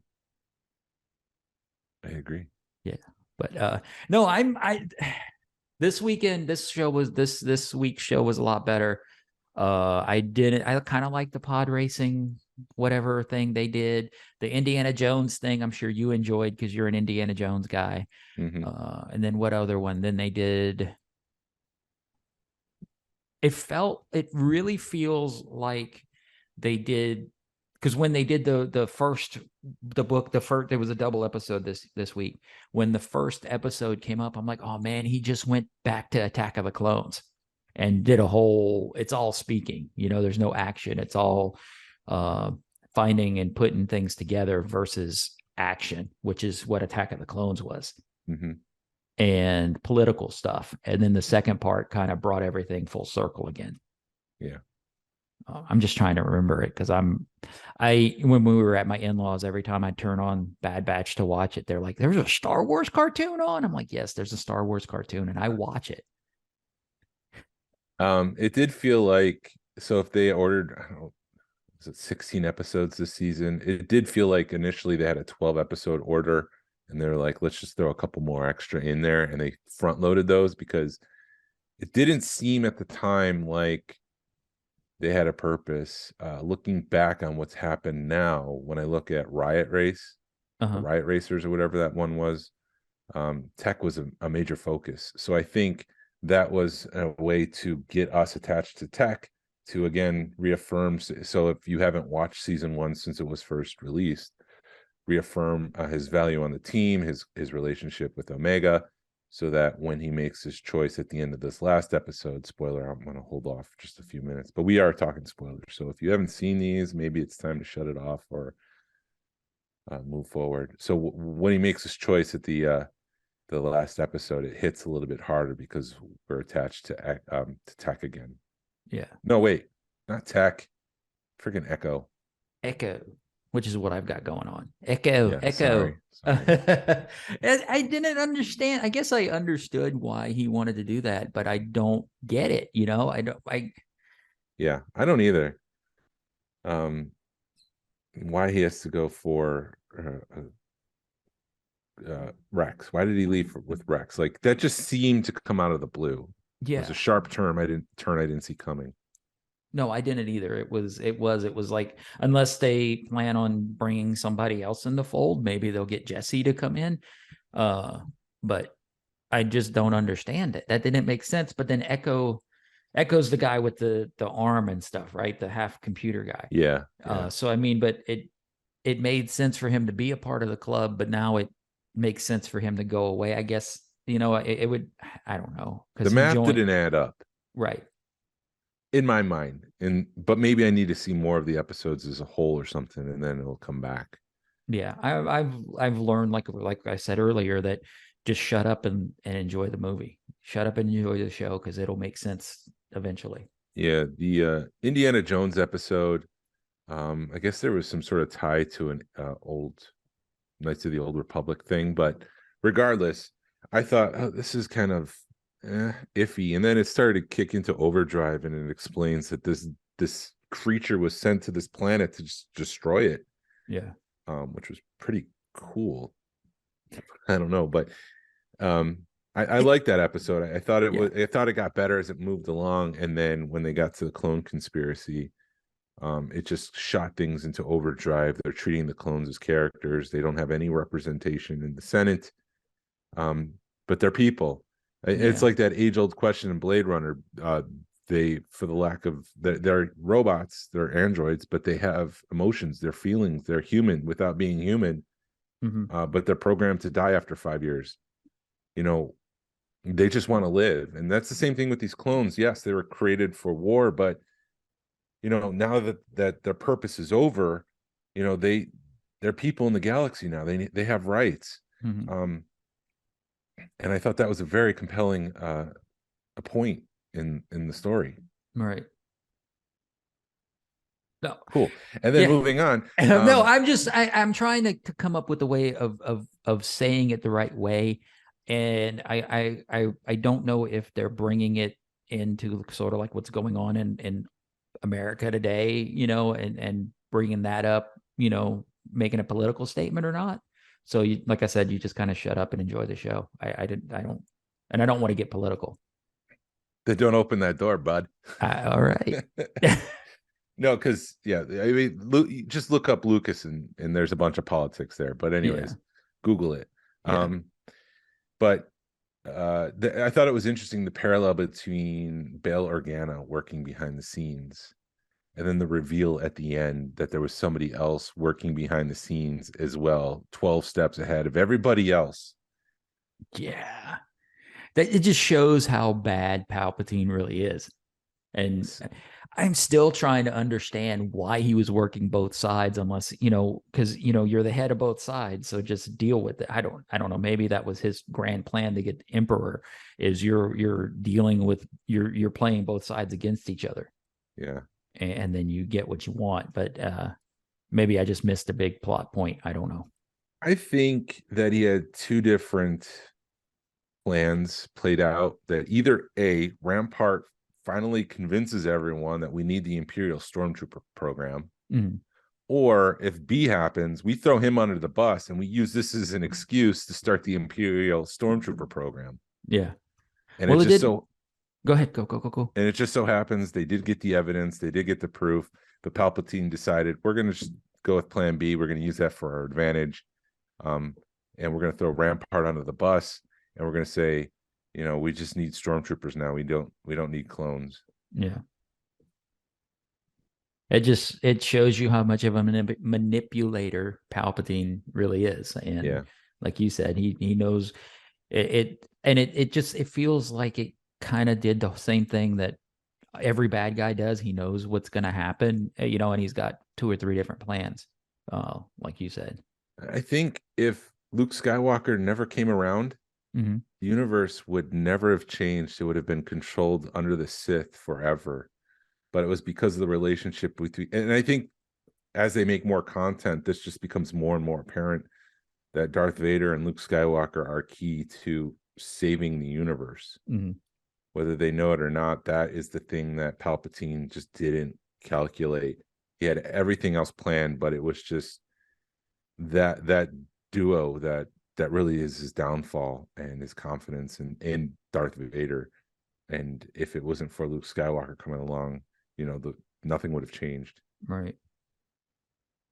agree. Yeah, but no, this weekend, this week's show was a lot better. I kind of like the pod racing whatever thing they did. The Indiana Jones thing, I'm sure you enjoyed because you're an Indiana Jones guy. And then what other one? Then they did. It really feels like they did, because when they did the book, there was a double episode this week. When the first episode came up, I'm like, oh man, he just went back to Attack of the Clones and did it's all speaking, there's no action. It's all finding and putting things together versus action, which is what Attack of the Clones was. And political stuff. And then the second part kind of brought everything full circle again. Yeah. I'm just trying to remember it, because when we were at my in-laws, every time I turn on Bad Batch to watch it, they're like, there's a Star Wars cartoon on. I'm like, yes, there's a Star Wars cartoon, and I watch it. It did feel like, so if they ordered, I don't know, was it 16 episodes this season? It did feel like initially they had a 12 episode order, and they're like, let's just throw a couple more extra in there, and they front loaded those because it didn't seem at the time like they had a purpose. Looking back on what's happened now, when I look at Riot Race, Riot Racers, or whatever that one was, tech was a major focus. So I think that was a way to get us attached to tech, to again reaffirm. So if you haven't watched season 1 since it was first released, reaffirm his value on the team, his relationship with Omega, so that when he makes his choice at the end of this last episode, spoiler, I'm going to hold off just a few minutes, but we are talking spoilers. So if you haven't seen these, maybe it's time to shut it off or move forward. So when he makes his choice at the last episode, it hits a little bit harder because we're attached to Tech again. Yeah. No, wait, not Tech. Freaking Echo. Echo, which is what I've got going on. Echo, Yeah, Echo. sorry. I didn't understand. I guess I understood why he wanted to do that, but I don't get it. You know, I don't. Yeah, I don't either. Why he has to go for Rex? Why did he leave with Rex? Like that just seemed to come out of the blue. Yeah. It was a sharp turn I didn't see coming. No, I didn't either. It was like, unless they plan on bringing somebody else in the fold, maybe they'll get Jesse to come in. But I just don't understand it. That didn't make sense. But then Echo's the guy with the arm and stuff, right? The half computer guy. Yeah. So I mean, but it made sense for him to be a part of the club, but now it makes sense for him to go away. I guess, you know, it would, I don't know. The math didn't add up. Right. In my mind. But maybe I need to see more of the episodes as a whole or something, and then it'll come back. Yeah. I've learned, like I said earlier, that just shut up and enjoy the movie. Shut up and enjoy the show, because it'll make sense eventually. Yeah. The Indiana Jones episode, I guess there was some sort of tie to an old Knights of the Old Republic thing, but regardless, I thought, oh, this is kind of iffy, and then it started to kick into overdrive, and it explains that this creature was sent to this planet to just destroy it. Yeah. Which was pretty cool. I don't know, but I like that episode. I thought I thought it got better as it moved along, and then when they got to the clone conspiracy, it just shot things into overdrive. They're treating the clones as characters. They don't have any representation in the Senate, but they're people. It's like that age-old question in Blade Runner. They, for the lack of, they're robots, they're androids, but they have emotions, they're feelings, they're human without being human. But they're programmed to die after 5 years. You know, they just want to live, and that's the same thing with these clones. Yes, they were created for war, but you know, now that their purpose is over, you know, they're people in the galaxy now. They have rights. And I thought that was a very compelling a point in the story. Right. No. Cool. And then moving on. No, I'm trying to come up with a way of saying it the right way. And I don't know if they're bringing it into sort of like what's going on in America today, you know, and bringing that up, you know, making a political statement or not. So you, like I said, you just kind of shut up and enjoy the show. I don't want to get political. Then don't open that door, bud. All right. No, because I mean, just look up Lucas and there's a bunch of politics there. But anyways, Google it. But I thought it was interesting, the parallel between Bail Organa working behind the scenes, and then the reveal at the end that there was somebody else working behind the scenes as well, 12 steps ahead of everybody else. Yeah. It just shows how bad Palpatine really is. And I'm still trying to understand why he was working both sides, unless, you know, because, you know, you're the head of both sides. So just deal with it. I don't know. Maybe that was his grand plan to get Emperor, is you're dealing with, you're playing both sides against each other. Yeah. And then you get what you want. But maybe I just missed a big plot point. I don't know. I think that he had two different plans played out, that either A, Rampart finally convinces everyone that we need the Imperial Stormtrooper program, or if B happens, we throw him under the bus and we use this as an excuse to start the Imperial Stormtrooper program. Yeah. And well, go ahead. Go. And it just so happens they did get the evidence, they did get the proof, but Palpatine decided, we're going to just go with plan B. We're going to use that for our advantage. And we're going to throw Rampart under the bus, and we're going to say, you know, we just need stormtroopers now. We don't need clones. Yeah. It shows you how much of a manipulator Palpatine really is. And like you said, he knows It feels like it kind of did the same thing that every bad guy does. He knows what's going to happen, and he's got 2 or 3 different plans, like you said. I think if Luke Skywalker never came around, Hmm. the universe would never have changed. It would have been controlled under the Sith forever. But it was because of the relationship between, and I think as they make more content, this just becomes more and more apparent that Darth Vader and Luke Skywalker are key to saving the universe. Hmm. Whether they know it or not, that is the thing that Palpatine just didn't calculate. He had everything else planned, but it was just that duo that really is his downfall and his confidence in Darth Vader. And if it wasn't for Luke Skywalker coming along, nothing would have changed. Right.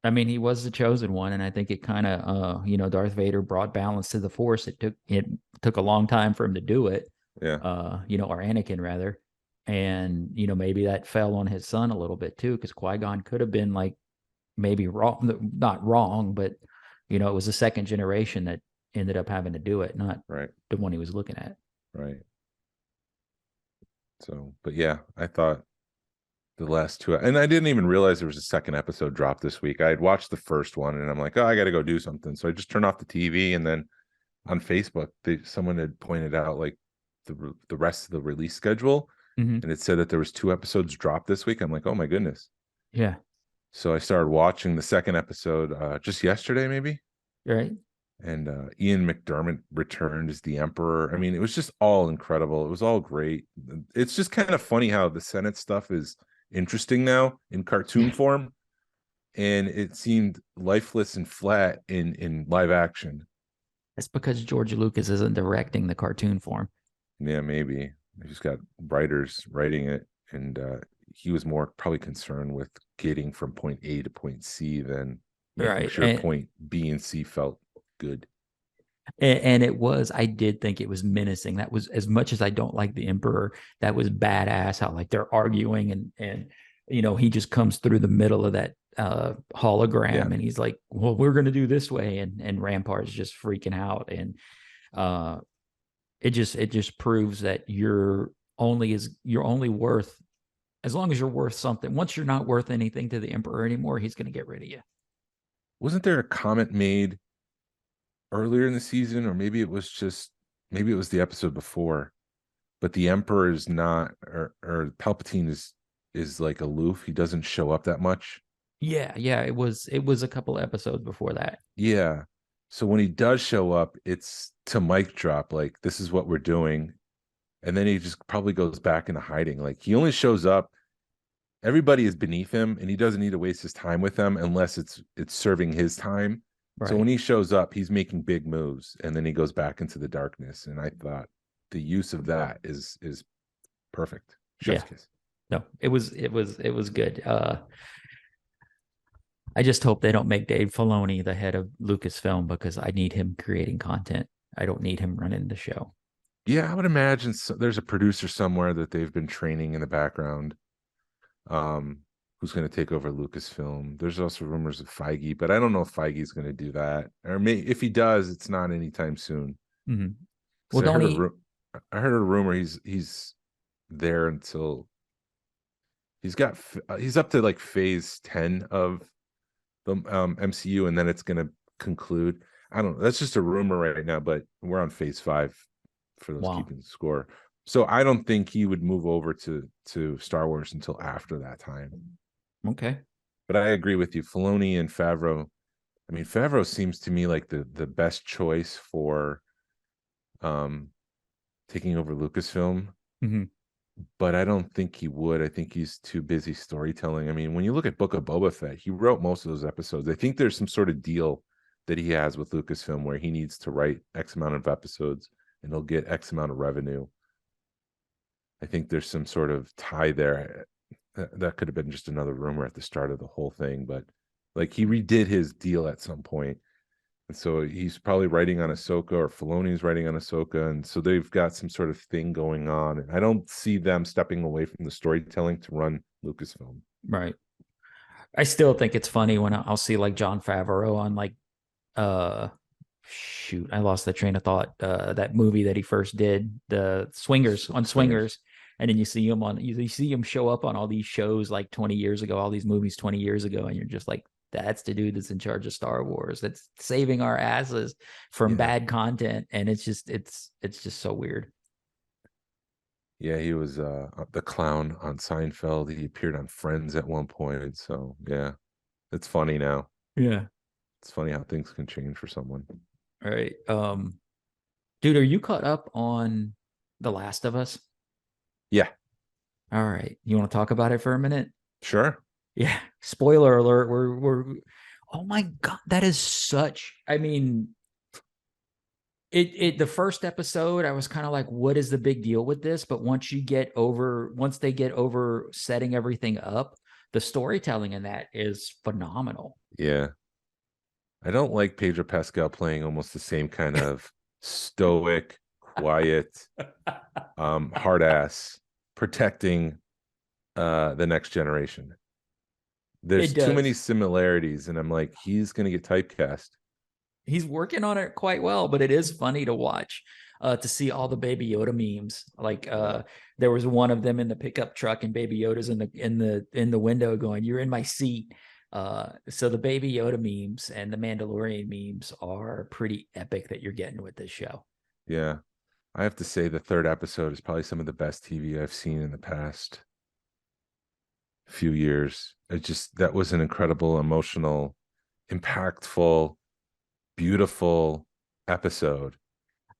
I mean, he was the chosen one, and I think it kind of, Darth Vader brought balance to the Force. It took a long time for him to do it. Yeah. Or Anakin rather, and maybe that fell on his son a little bit too, because Qui-Gon could have been like maybe wrong, not wrong, but it was the second generation that ended up having to do it, not Right. the one he was looking at. Right. So, but yeah, I thought the last two, and I didn't even realize there was a second episode drop this week. I had watched the first one and I'm like, oh, I got to go do something. So I just turned off the TV, and then on Facebook, someone had pointed out like the rest of the release schedule, Mm-hmm. and it said that there was 2 episodes dropped this week. I'm like, oh my goodness. Yeah. So I started watching the second episode just yesterday, maybe. Right. And Ian McDermott returned as the Emperor. I mean, it was just all incredible. It was all great. It's just kind of funny how the Senate stuff is interesting now in cartoon form, and it seemed lifeless and flat in live action. That's because George Lucas isn't directing the cartoon form. Yeah, maybe they just got writers writing it, and he was more probably concerned with getting from point A to point C than making Right. sure point B and C felt good. And I did think it was menacing. That was, as much as I don't like the Emperor, that was badass how like they're arguing, and he just comes through the middle of that hologram, Yeah. and he's like, well, we're going to do this way. And Rampart's just freaking out. And it just proves that you're only worth, as long as you're worth something. Once you're not worth anything to the Emperor anymore, he's going to get rid of you. Wasn't there a comment made earlier in the season, or maybe it was the episode before, but the Emperor is not, or Palpatine is like aloof. He doesn't show up that much. Yeah. It was a couple of episodes before that. Yeah. So when he does show up, it's to mic drop, like, this is what we're doing. And then he just probably goes back into hiding. Like, he only shows up, everybody is beneath him, and he doesn't need to waste his time with them unless it's serving his time. Right. So when he shows up, he's making big moves, and then he goes back into the darkness. And I thought the use of that is perfect. Chef's kiss. No, it was good. I just hope they don't make Dave Filoni the head of Lucasfilm, because I need him creating content. I don't need him running the show. Yeah, I would imagine there's a producer somewhere that they've been training in the background, who's going to take over Lucasfilm. There's also rumors of Feige, but I don't know if Feige's going to do that, or if he does, it's not anytime soon. Mm-hmm. Well, I heard a rumor he's there until he's up to like phase 10 of the MCU, and then it's going to conclude. I don't know. That's just a rumor right now, but we're on phase 5 for those keeping score. So I don't think he would move over to Star Wars until after that time. Okay. But I agree with you. Filoni and Favreau. I mean, Favreau seems to me like the best choice for taking over Lucasfilm. Mm-hmm. But I don't think he would. I think he's too busy storytelling. I mean, when you look at Book of Boba Fett, he wrote most of those episodes. I think there's some sort of deal that he has with Lucasfilm where he needs to write X amount of episodes and he'll get X amount of revenue. I think there's some sort of tie there. That could have been just another rumor at the start of the whole thing, but like, he redid his deal at some point. And so he's probably writing on Ahsoka, or Filoni's writing on Ahsoka. And so they've got some sort of thing going on. And I don't see them stepping away from the storytelling to run Lucasfilm. Right. I still think it's funny when I'll see like Jon Favreau on like shoot, I lost the train of thought. That movie that he first did, the Swingers on Swingers, and then you see him on you see him show up on all these shows like 20 years ago, all these movies 20 years ago, and you're just like, that's the dude that's in charge of Star Wars. That's saving our asses from Yeah. bad content, and it's just so weird. Yeah, he was the clown on Seinfeld. He appeared on Friends at one point. So yeah, it's funny now. Yeah. It's funny how things can change for someone. All right. Dude, are you caught up on The Last of Us? Yeah, All right. You want to talk about it for a minute? sure. Yeah. Spoiler alert. We're oh my God. That is such, I mean, the first episode, I was kind of like, what is the big deal with this? But once they get over setting everything up, the storytelling in that is phenomenal. Yeah. I don't like Pedro Pascal playing almost the same kind of stoic, quiet, hard ass protecting the next generation. There's too many similarities, and I'm like, he's gonna get typecast. He's working on it quite well, but it is funny to watch, to see all the Baby Yoda memes. Like there was one of them in the pickup truck, and Baby Yoda's in the window going, "You're in my seat." So the Baby Yoda memes and the Mandalorian memes are pretty epic that you're getting with this show. Yeah, I have to say the third episode is probably some of the best TV I've seen in the past few years. That was an incredible, emotional, impactful, beautiful episode,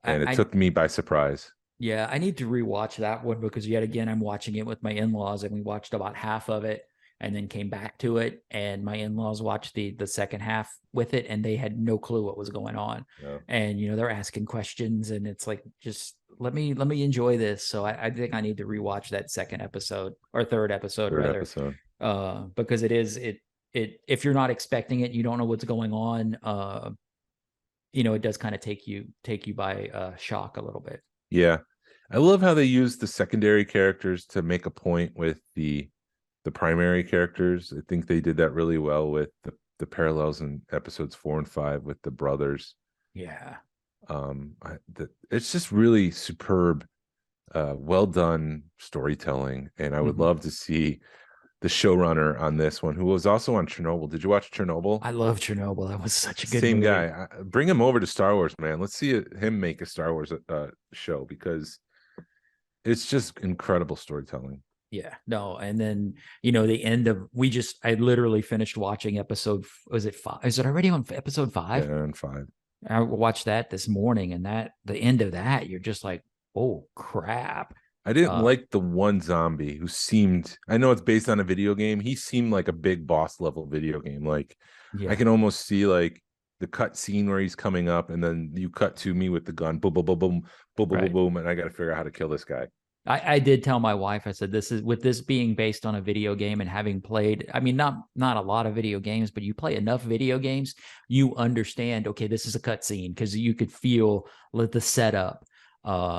and it took me by surprise. Yeah, I need to rewatch that one because yet again I'm watching it with my in-laws, and we watched about half of it and then came back to it, and my in-laws watched the second half with it, and they had no clue what was going on. Yeah. And they're asking questions, and it's like, just let me enjoy this. So I think I need to rewatch that second episode, or third episode because it if you're not expecting it, you don't know what's going on. It does kind of take you by shock a little bit. Yeah, I love how they use the secondary characters to make a point with the primary characters. I think they did that really well with the parallels in episodes 4 and 5 with the brothers. Yeah. It's just really superb, well done storytelling, and I would love to see the showrunner on this one, who was also on Chernobyl. Did you watch Chernobyl? I love Chernobyl. That was such a good Same movie. guy. Bring him over to Star Wars, man. Let's see him make a Star Wars show, because it's just incredible storytelling. Yeah, no. And then, the end of, I literally finished watching episode, was it 5? Is it already on episode 5? Yeah, on 5. I watched that this morning, and the end of that, you're just like, oh crap. I didn't like the one zombie who seemed, I know it's based on a video game. He seemed like a big boss level video game. Like, Yeah. I can almost see like the cut scene where he's coming up, and then you cut to me with the gun, boom, boom, boom, boom, boom, boom, boom, boom, and I got to figure out how to kill this guy. I did tell my wife, I said, with this being based on a video game and having played, I mean, not a lot of video games, but you play enough video games, you understand, okay, this is a cutscene, because you could feel the setup.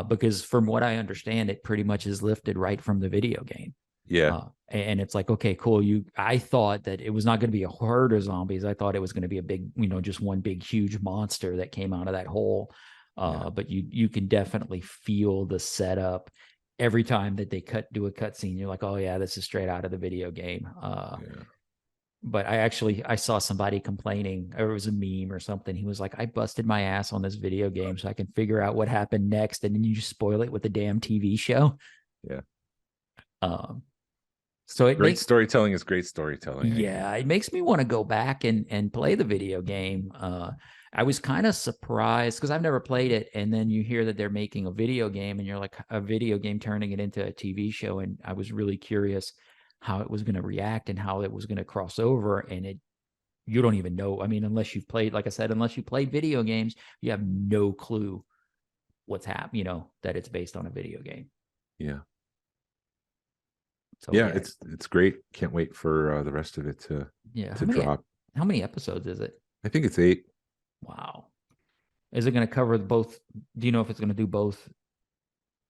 Because from what I understand, it pretty much is lifted right from the video game. Yeah. And it's like, okay, cool. I thought that it was not going to be a herd of zombies. I thought it was going to be a big, just one big, huge monster that came out of that hole. But you can definitely feel the setup every time that they do a cutscene. You're like, oh yeah, this is straight out of the video game. But I saw somebody complaining, or it was a meme or something. He was like, I busted my ass on this video game so I can figure out what happened next. And then you just spoil it with the damn TV show. Yeah. So storytelling is great storytelling. Yeah. It makes me want to go back and play the video game. I was kind of surprised because I've never played it. And then you hear that they're making a video game, and you're like, a video game turning it into a TV show. And I was really curious how it was going to react and how it was going to cross over. And you don't even know. I mean, unless you've played, like I said, unless you played video games, you have no clue what's happening, that it's based on a video game. Yeah. So yeah, it's great. Can't wait for the rest of it to drop. How many episodes is it? I think it's 8. Wow. Is it going to cover both? Do you know if it's going to do both?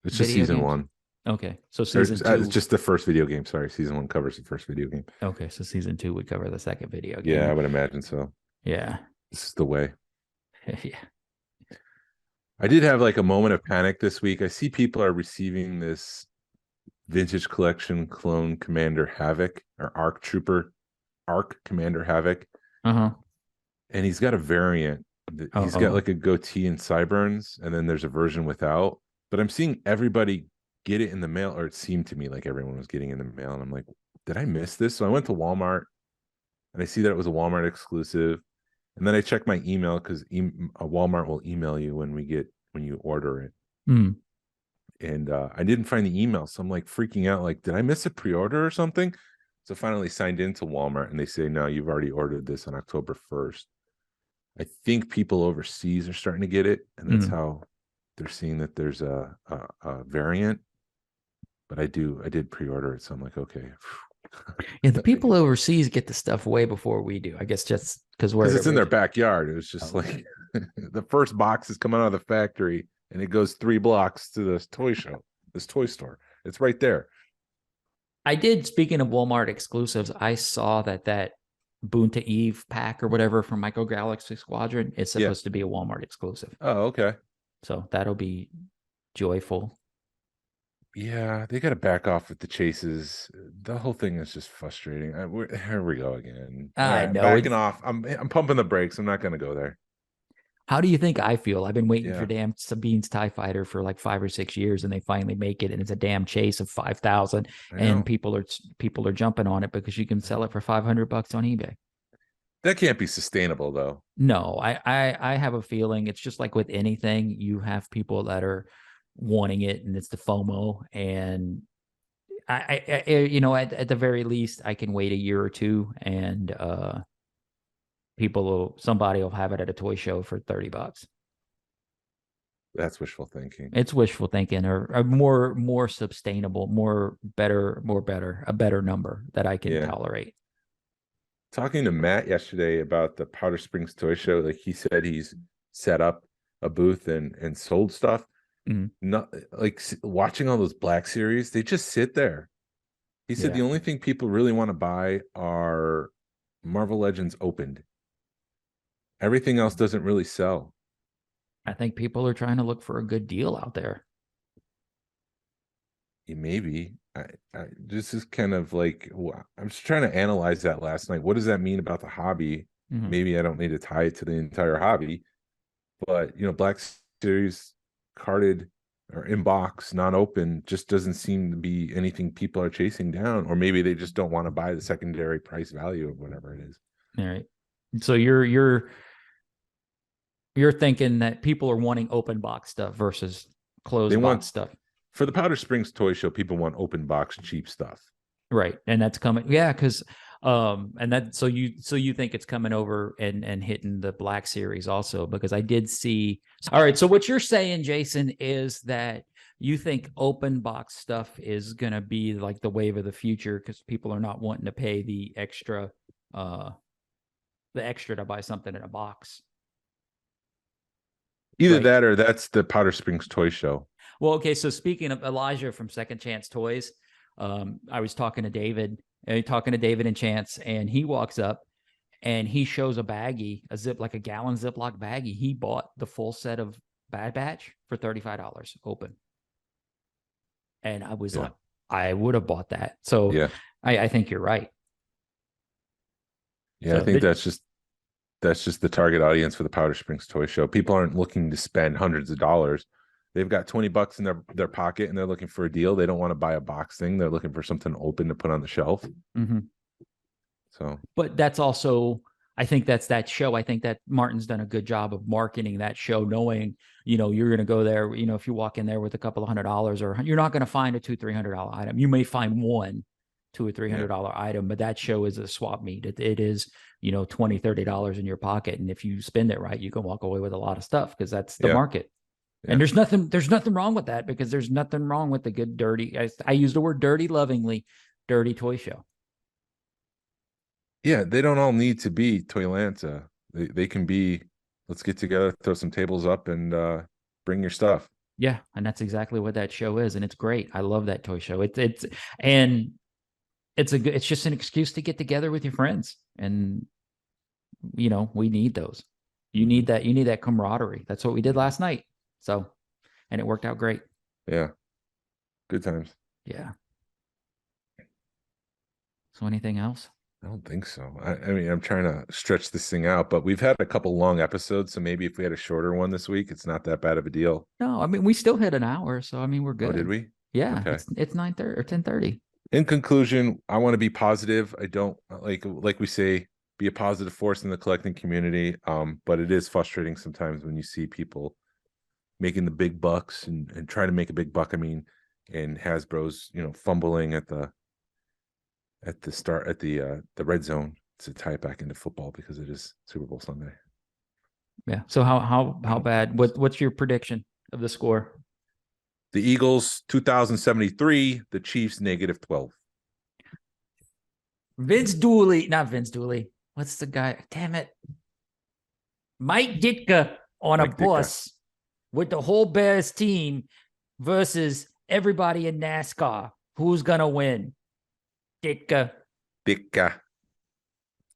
It's just season 1. Okay, so season 2. It's just the first video game. Sorry, season 1 covers the first video game. Okay, so season 2 would cover the second video game. Yeah, I would imagine so. Yeah, this is the way. Yeah. I did have like a moment of panic this week. I see people are receiving this vintage collection clone Commander Havoc or Arc Commander Havoc, Uh-huh. and he's got a variant. He's got Uh-oh. like a goatee and sideburns, and then there's a version without. But I'm seeing everybody get it in the mail, or it seemed to me like everyone was getting in the mail, and I'm like, did I miss this? So I went to Walmart, and I see that it was a Walmart exclusive, and then I checked my email because Walmart will email you when you order it. Mm. And I didn't find the email, so I'm like freaking out, like, did I miss a pre-order or something? So I finally signed into Walmart, and they say, no, you've already ordered this on October 1st. I think people overseas are starting to get it, and that's how they're seeing that there's a variant. But I did pre-order it, so I'm like, okay. Yeah, the people overseas get the stuff way before we do. I guess just because it's in their backyard. It was just like the first box is coming out of the factory, and it goes 3 blocks to this toy store. It's right there. I did. Speaking of Walmart exclusives, I saw that Boon to Eve pack or whatever from Micro Galaxy Squadron is supposed to be a Walmart exclusive. Oh, okay. So that'll be joyful. Yeah, they got to back off with the chases. The whole thing is just frustrating. Here we go again. All I right, know. backing off. I'm pumping the brakes. I'm not going to go there. How do you think I feel? I've been waiting Yeah. for damn Sabine's TIE Fighter for like 5 or 6 years, and they finally make it, and it's a damn chase of 5,000, and people are jumping on it because you can sell it for $500 on eBay. That can't be sustainable, though. No, I have a feeling it's just like with anything, you have people that are wanting it, and it's the FOMO. And I at the very least, I can wait a year or two, and somebody will have it at a toy show for $30. That's wishful thinking. It's wishful thinking, or more sustainable, a better number that I can tolerate. Talking to Matt yesterday about the Powder Springs Toy Show, like he said he's set up a booth and sold stuff. Not like watching all those Black Series, they just sit there. He said the only thing people really want to buy are Marvel Legends opened. Everything else doesn't really sell. I think people are trying to look for a good deal out there. Maybe. This is kind of like, I'm just trying to analyze that last night. What does that mean about the hobby? Maybe I don't need to tie it to the entire hobby, but Black Series carded or in box, not open, just doesn't seem to be anything people are chasing down, or maybe they just don't want to buy the secondary price value of whatever it is. All right. So you're thinking that people are wanting open box stuff versus closed box stuff. For the Powder Springs Toy Show, people want open box cheap stuff. Right. And that's coming. Yeah, because so you think it's coming over and hitting the Black Series also, because I did see. All right. So what you're saying, Jason, is that you think open box stuff is gonna be like the wave of the future because people are not wanting to pay the extra to buy something in a box. Either that or that's the Powder Springs Toy Show. Well, okay. So speaking of Elijah from Second Chance Toys, I was talking to David and Chance, and he walks up and he shows a baggie, like a gallon Ziploc baggie. He bought the full set of Bad Batch for $35 open. And I was like, I would have bought that. So yeah. I think you're right. Yeah, so I think that's just the target audience for the Powder Springs Toy Show. People aren't looking to spend hundreds of dollars. They've got $20 in their pocket and they're looking for a deal. They don't want to buy a box thing. They're looking for something open to put on the shelf. So, but that's also, I think that's that show. I think that Martin's done a good job of marketing that show, knowing, you're going to go there, if you walk in there with a couple of $100, or you're not going to find a $200-$300 item. You may find one $200 or $300 item, but that show is a swap meet. It is, $20-$30 in your pocket. And if you spend it right, you can walk away with a lot of stuff because that's the market. Yeah. And there's nothing wrong with that, because there's nothing wrong with the good, dirty, I use the word dirty lovingly, dirty toy show. Yeah. They don't all need to be Toylanta. They can be, let's get together, throw some tables up and bring your stuff. Yeah. And that's exactly what that show is. And it's great. I love that toy show. It's just an excuse to get together with your friends. And, we need those. You need that camaraderie. That's what we did last night. So, and it worked out great. Yeah. Good times. Yeah. So anything else? I don't think so. I mean, I'm trying to stretch this thing out, but we've had a couple long episodes, so maybe if we had a shorter one this week, it's not that bad of a deal. No, I mean we still hit an hour, so I mean we're good. Oh, did we? Yeah, Okay. it's 9:30 or 10:30. In conclusion, I want to be positive. I don't like we say, be a positive force in the collecting community. But it is frustrating sometimes when you see people making the big bucks and trying to make a big buck. I mean, and Hasbro's, fumbling at the start at the red zone to tie it back into football because it is Super Bowl Sunday. Yeah. So how bad? What's your prediction of the score? The Eagles 2073, the Chiefs -12. Not Vince Dooley. What's the guy? Damn it. Mike Ditka on Mike a bus with the whole Bears team versus everybody in NASCAR. Who's gonna win? Ditka. The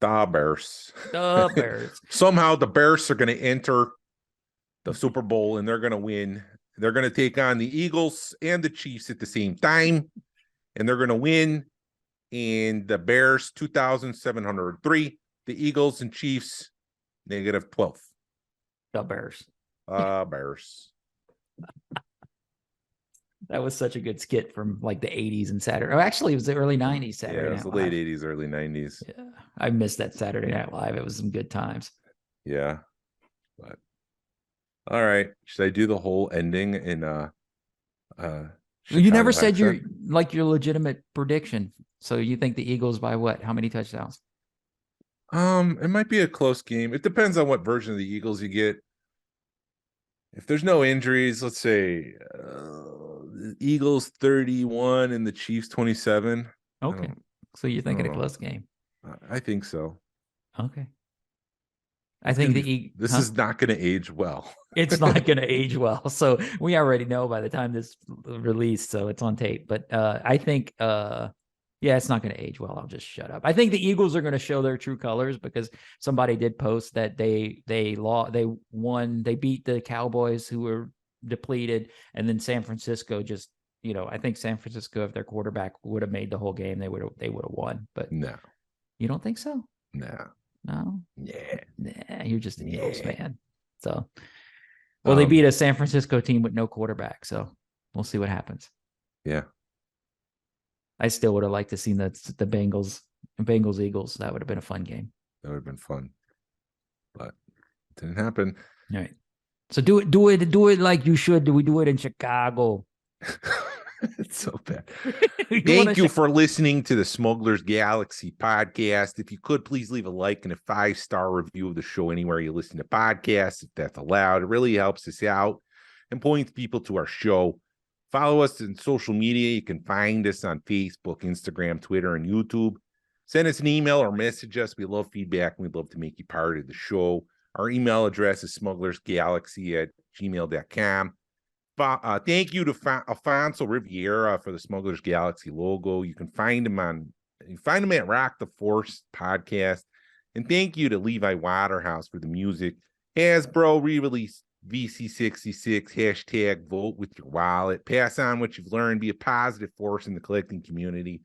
Bears. The Bears. Somehow the Bears are going to enter the Super Bowl and they're going to win. They're going to take on the Eagles and the Chiefs at the same time, and they're going to win. And the Bears 2,703, the Eagles and Chiefs -12. The Bears. Bears. That was such a good skit from like the 80s and Saturday. Oh, actually, it was the early 90s Saturday Yeah, it was Night the late Live. 80s, early 90s. Yeah, I missed that Saturday Night Live. It was some good times. Yeah. But all right. Should I do the whole ending in You never Chicago said accent? your legitimate prediction. So you think the Eagles by what? How many touchdowns? It might be a close game. It depends on what version of the Eagles you get. If there's no injuries, let's say the Eagles 31 and the Chiefs 27. Okay. So you're thinking a know. close game. I think so. Okay. I think this is not going to age well. It's not going to age well. So we already know by the time this released, so it's on tape. But I think, yeah, it's not going to age well. I'll just shut up. I think the Eagles are going to show their true colors because somebody did post that they beat the Cowboys who were depleted, and then San Francisco just, I think San Francisco, if their quarterback would have made the whole game, they would have won. But no, you don't think so? No, nah, you're just an Eagles fan. So, well, they beat a San Francisco team with no quarterback, so we'll see what happens. Yeah, I still would have liked to see the Bengals Eagles. That would have been a fun game. That would have been fun, but it didn't happen. All right. So do it like you should. Do we do it in Chicago? It's so bad. Thank you for listening to the Smugglers Galaxy podcast. If you could, please leave a like and a 5-star review of the show anywhere you listen to podcasts, if that's allowed. It really helps us out and points people to our show. Follow us on social media. You can find us on Facebook, Instagram, Twitter, and YouTube. Send us an email or message us. We love feedback, and we'd love to make you part of the show. Our email address is smugglersgalaxy@gmail.com. Thank you to Alfonso Riviera for the Smugglers Galaxy logo. You can find him at Rock the Force podcast. And thank you to Levi Waterhouse for the music. Hasbro re-released VC66 # vote with your wallet. Pass on what you've learned. Be a positive force in the collecting community.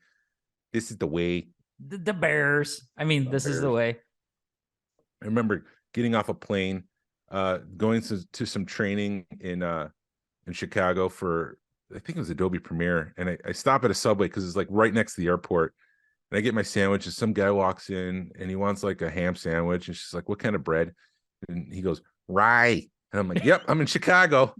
This is the way. The Bears. I mean, this is the way. I remember getting off a plane, going to some training in Chicago for, I think it was Adobe Premiere, and I stop at a Subway because it's like right next to the airport, and I get my sandwich, and some guy walks in and he wants like a ham sandwich, and she's like, "What kind of bread?" And he goes, "Rye," and I'm like, "Yep, I'm in Chicago."